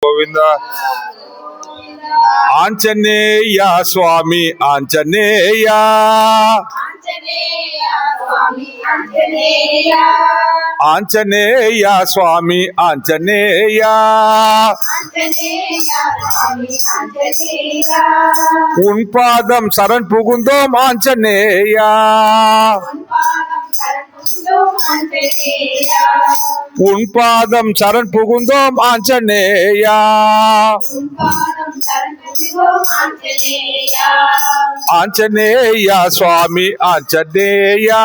గోవింద ఆంజనేయ స్వామి ఆంజనేయ ఆంజనేయ స్వామి ఆంజనేయ உன் பாதம் சரண் புகுந்தோம் ஆஞ்சநேயா உன் பாதம் சரண் புகுந்தோம் ஆஞ்சநேயா ஆஞ்சநேயா சுவாமி ஆஞ்சநேயா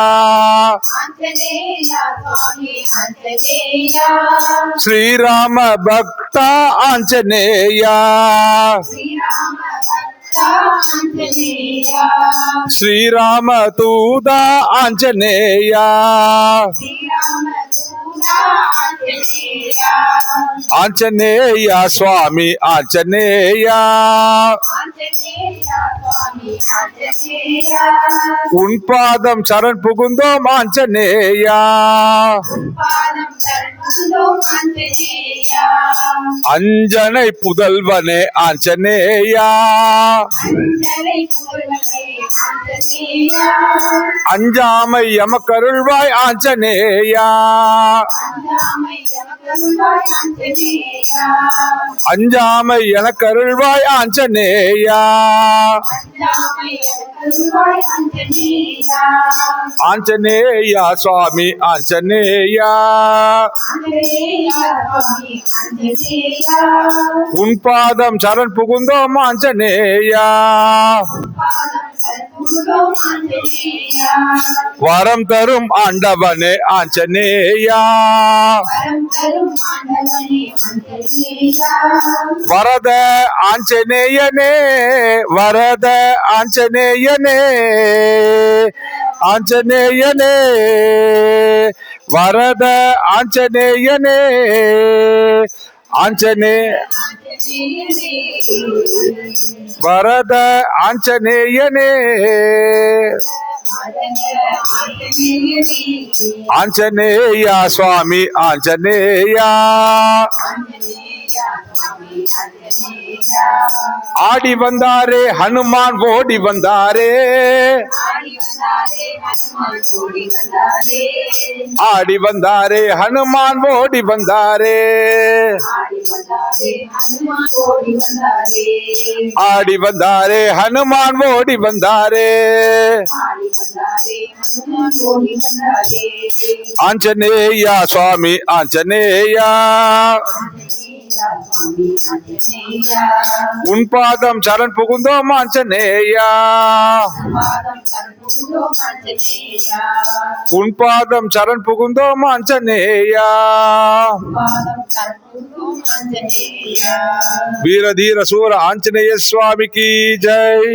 ஸ்ரீராம பக்தா ஆஞ்சநேயா శ్రీరామ దూత ఆంజనేయ ఆంజనేయ స్వామి ఆంజనేయ உன் பாதம் சரண் புகுந்தோம் ஆஞ்சநேயா அஞ்சனை புதல்வனே ஆஞ்சநேயா அஞ்சாமை எமக்கருள்வாய் ஆஞ்சநேயா அஞ்சாமை எனக்கருள்வாய் ஆஞ்சநேயா ஆஞ்சநேயா சுவாமி ஆஞ்சநேயா உன் பாதம் சரண் புகுந்தோம் ஆஞ்சநேயா வரம் தரும் ஆண்டவனே ஆஞ்சநேயா வரத ஆஞ்சநேயனே வரத ஆஞ்சநேயனே ஆஞ்சநேயனே வரத ஆஞ்சநேயனே ஆஞ்சநே வரத ஆஞ்சநேயனே ஆஞ்சநேயா சுவாமி ஆஞ்சநேயா ஆடி வந்தாரே ஹனுமான் ஓடி வந்தாரே ஆடி வந்தாரே ஹனுமான் ஓடி வந்தாரே ஆடி வந்தாரே ஹனுமான் ஓடி வந்தாரே ஆஞ்சநேயா சுவாமி ஆஞ்சநேயா உன் பாதம் சரண் புகுந்தோம் ஆஞ்சநேயா உன் பாதம் சரண் புகுந்தோம் ஆஞ்சநேயா வீரதீர சூர ஆஞ்சநேய சுவாமிக்கு ஜெய்.